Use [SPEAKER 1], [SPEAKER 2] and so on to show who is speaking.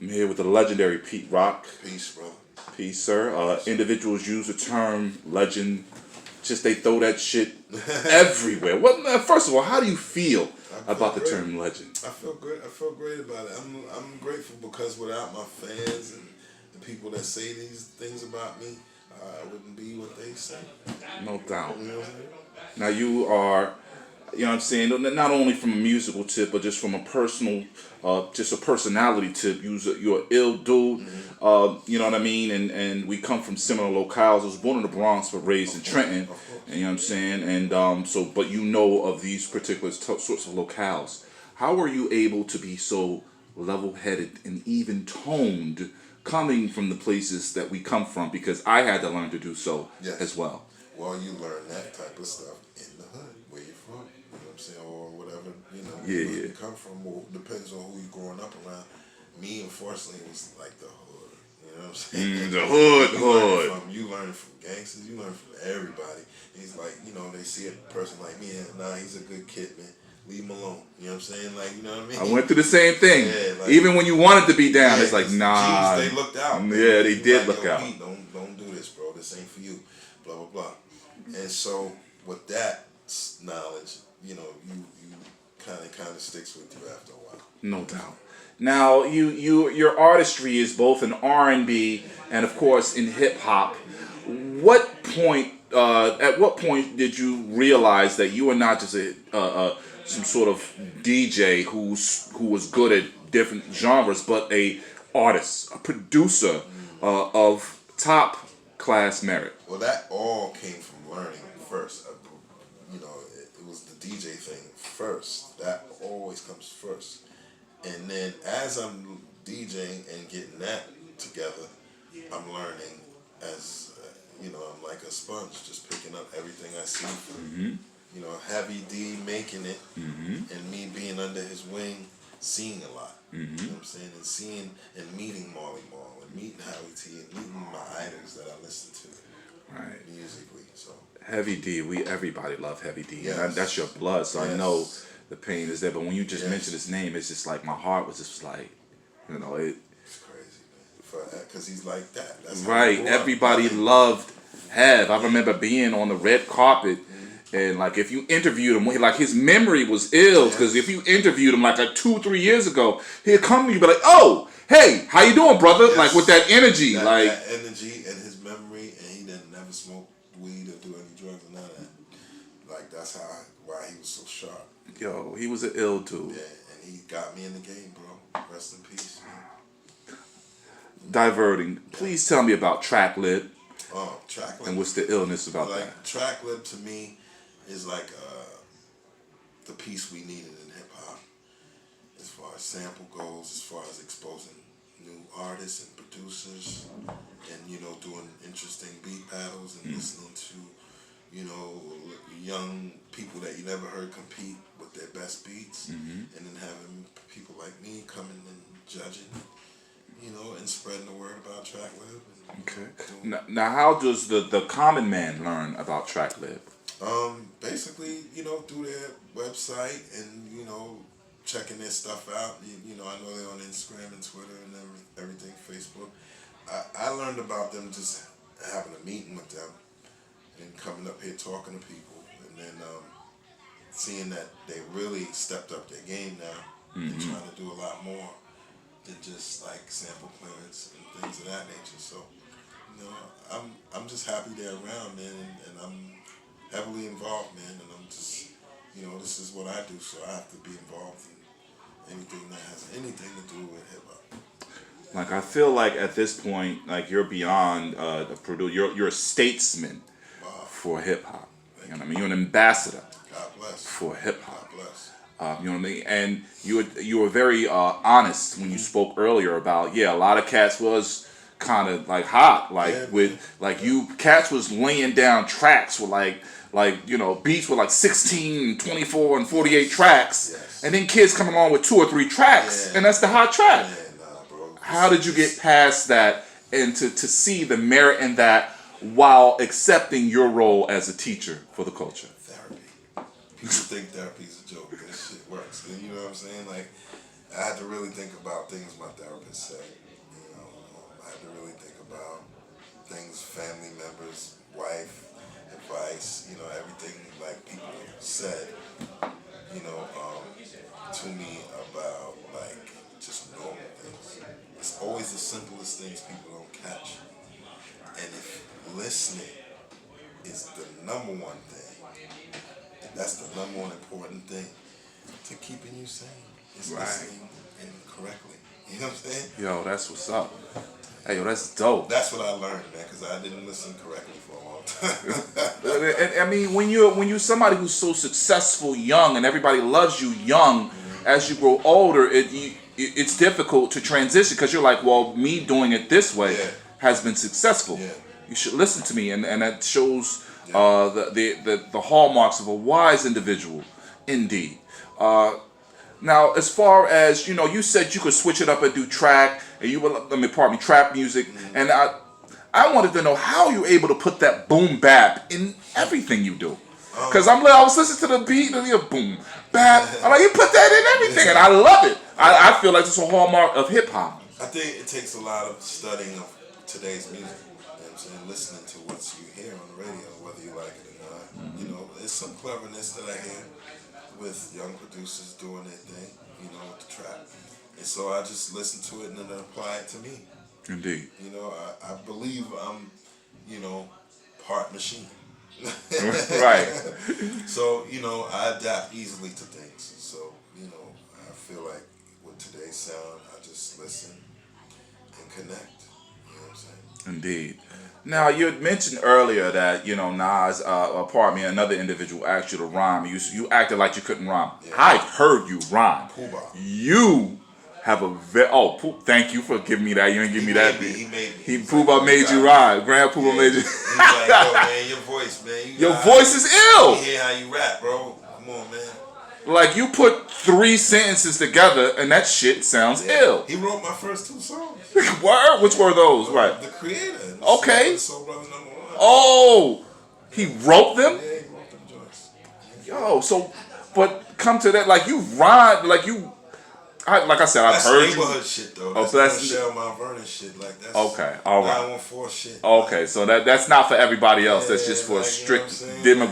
[SPEAKER 1] I'm here with the legendary Pete Rock.
[SPEAKER 2] Peace, brother.
[SPEAKER 1] Peace, sir. Individuals use the term legend. Just they throw that shit everywhere. What? First of all, how do you feel about the term legend?
[SPEAKER 2] I feel great. I feel great about it. I'm grateful because without my fans and the people that say these things about me, I wouldn't be what they say.
[SPEAKER 1] No doubt.
[SPEAKER 2] You know what I'm saying?
[SPEAKER 1] Now you are, you know what I'm saying, not only from a musical tip, but just from a personal, just a personality tip. You're an ill dude, you know what I mean? And we come from similar locales. I was born in the Bronx, but raised in Trenton, and, you know what I'm saying? And but you know of these particular sorts of locales. How are you able to be so level-headed and even-toned coming from the places that we come from? Because I had to learn to do so as well.
[SPEAKER 2] Well, you learn that type of stuff in the hood, where you're from. You know what I'm saying? Or whatever, where you come from. Or depends on who you're growing up around. Me, unfortunately, was like the hood. You know what I'm saying?
[SPEAKER 1] The hood.
[SPEAKER 2] You learn from gangsters. You learn from everybody. He's like, they see a person like me and, nah, he's a good kid, man. Leave him alone. You know what I'm saying? Like, you know what I mean?
[SPEAKER 1] I went through the same thing.
[SPEAKER 2] Yeah, like,
[SPEAKER 1] even when you wanted to be down, it's like, nah.
[SPEAKER 2] Geez, they looked out.
[SPEAKER 1] Yeah, they did look out.
[SPEAKER 2] Pete, don't do this, bro. This ain't for you. Blah, blah, blah. And so with that knowledge, you kind of sticks with you after a while.
[SPEAKER 1] No doubt. Now, your artistry is both in R&B and, of course, in hip hop. What point? At what point did you realize that you were not just some sort of DJ who was good at different genres, but a artist, a producer of top class merit?
[SPEAKER 2] Well, that all came from learning first. It was the DJ thing first. That always comes first. And then as I'm DJing and getting that together, I'm learning as, I'm like a sponge, just picking up everything I see from, Heavy D making it, and me being under his wing, seeing a lot. You know what I'm saying? And seeing and meeting Marley Marl and meeting Howie T and meeting my idols that I listen to. Right. Musically, so.
[SPEAKER 1] Heavy D, everybody love Heavy D.
[SPEAKER 2] Yes.
[SPEAKER 1] And that's your blood, so I know the pain is there. But when you just mentioned his name, it's just like my heart was just like,
[SPEAKER 2] It's crazy, man. Because he's like that. That's
[SPEAKER 1] right. Everybody loved Hev. I remember being on the red carpet. And like if you interviewed him, like his memory was ill because if you interviewed him like 2-3 years ago, he'd come to you and be like, "Oh, hey, how you doing, brother?"
[SPEAKER 2] Yes.
[SPEAKER 1] Like with that energy,
[SPEAKER 2] that energy and his memory, and he didn't never smoke weed or do any drugs or none of that. Like that's why he was so sharp.
[SPEAKER 1] Yo, he was an ill dude.
[SPEAKER 2] Yeah, and he got me in the game, bro. Rest in peace. Man.
[SPEAKER 1] Diverting. Please tell me about Tracklib.
[SPEAKER 2] Oh, Tracklib.
[SPEAKER 1] And what's the illness about that?
[SPEAKER 2] Tracklib to me is like the piece we needed in hip hop, as far as sample goes, as far as exposing new artists and producers, and doing interesting beat battles and listening to young people that you never heard compete with their best beats, and then having people like me coming and judging, and spreading the word about Tracklib.
[SPEAKER 1] Okay. Now, how does the common man learn about Tracklib?
[SPEAKER 2] Basically, through their website and, checking their stuff out. I know they're on Instagram and Twitter and everything, Facebook. I learned about them just having a meeting with them and coming up here talking to people and then seeing that they really stepped up their game now and trying to do a lot more than just like sample clearance and things of that nature. So, I'm just happy they're around, man, and I'm heavily involved, man, and I'm just, this is what I do, so I have to be involved in anything that has anything to do with hip hop.
[SPEAKER 1] Like I feel like at this point, like you're beyond the producer. You're a statesman for hip hop. You know what I mean? You're an ambassador.
[SPEAKER 2] God bless.
[SPEAKER 1] For hip hop.
[SPEAKER 2] God bless.
[SPEAKER 1] You know what I mean? And you were very honest when you spoke earlier about a lot of cats was kind of like hot, cats was laying down tracks with beats with like 16, 24, and 48 tracks, and then kids come along with 2 or 3 tracks, and that's the hot track.
[SPEAKER 2] Bro.
[SPEAKER 1] How did you get past that and to see the merit in that while accepting your role as a teacher for the culture?
[SPEAKER 2] Therapy. People think therapy is a joke, but this shit works. You know what I'm saying? Like, I had to really think about things my therapist said. You know, I had to really think about things family members, wife, advice. You know, everything like people said. You know, to me about like just normal things. It's always the simplest things people don't catch. And if listening is the number one thing, that's the number one important thing to keeping you sane. Is listening and correctly. You know what I'm saying?
[SPEAKER 1] Yo, that's what's up. Hey, yo, that's dope.
[SPEAKER 2] That's what I learned, man, because I didn't listen correctly for a long time.
[SPEAKER 1] And, I mean, when you're somebody who's so successful young and everybody loves you young, as you grow older, it's difficult to transition because you're like, well, me doing it this way has been successful.
[SPEAKER 2] Yeah.
[SPEAKER 1] You should listen to me, and that shows the hallmarks of a wise individual, indeed. Now, as far as, you know, you said you could switch it up and do trap music, and I wanted to know how you're able to put that boom bap in everything you do. Because I was listening to the beat and the boom bap. I'm like, you put that in everything, and I love it. I feel like it's a hallmark of hip hop.
[SPEAKER 2] I think it takes a lot of studying of today's music. You know what I'm saying? Listening to what you hear on the radio, whether you like it or not. You know, there's some cleverness that I hear with young producers doing their thing, you know, with the trap. And so I just listen to it and then apply it to me.
[SPEAKER 1] Indeed.
[SPEAKER 2] You know, I believe I'm, you know, part machine.
[SPEAKER 1] Right.
[SPEAKER 2] So, you know, I adapt easily to things. So, you know, I feel like with today's sound, I just listen and connect. You know what I'm saying?
[SPEAKER 1] Indeed. Now, you had mentioned earlier that, you know, Nas, another individual asked you to rhyme. You acted like you couldn't rhyme.
[SPEAKER 2] Yeah.
[SPEAKER 1] I've heard you rhyme.
[SPEAKER 2] Poobah.
[SPEAKER 1] You have a thank you for giving me that. You didn't give me that.
[SPEAKER 2] He made me.
[SPEAKER 1] Poobah made you rhyme. Grand Poobah made you.
[SPEAKER 2] He's like, yo, man, your voice, man.
[SPEAKER 1] Your voice is ill.
[SPEAKER 2] You hear how you rap, bro. Come on, man.
[SPEAKER 1] Like, you put 3 sentences together and that shit sounds ill.
[SPEAKER 2] He wrote my first 2 songs.
[SPEAKER 1] Word? Which were those? Right.
[SPEAKER 2] The Creator.
[SPEAKER 1] Okay.
[SPEAKER 2] Soul Brother #1.
[SPEAKER 1] Oh, he wrote them?
[SPEAKER 2] Yeah, he wrote them joints.
[SPEAKER 1] Yo, so, but come to that, like, you rhyme, like you, like I said, I've heard you.
[SPEAKER 2] That's neighborhood shit, though.
[SPEAKER 1] Oh,
[SPEAKER 2] That's Michelle Mount Vernon shit. Like, that's
[SPEAKER 1] okay, all right.
[SPEAKER 2] 914 shit.
[SPEAKER 1] Okay, so that's not for everybody else. That's just for a
[SPEAKER 2] like,
[SPEAKER 1] strict
[SPEAKER 2] you know what I'm saying?
[SPEAKER 1] demographic.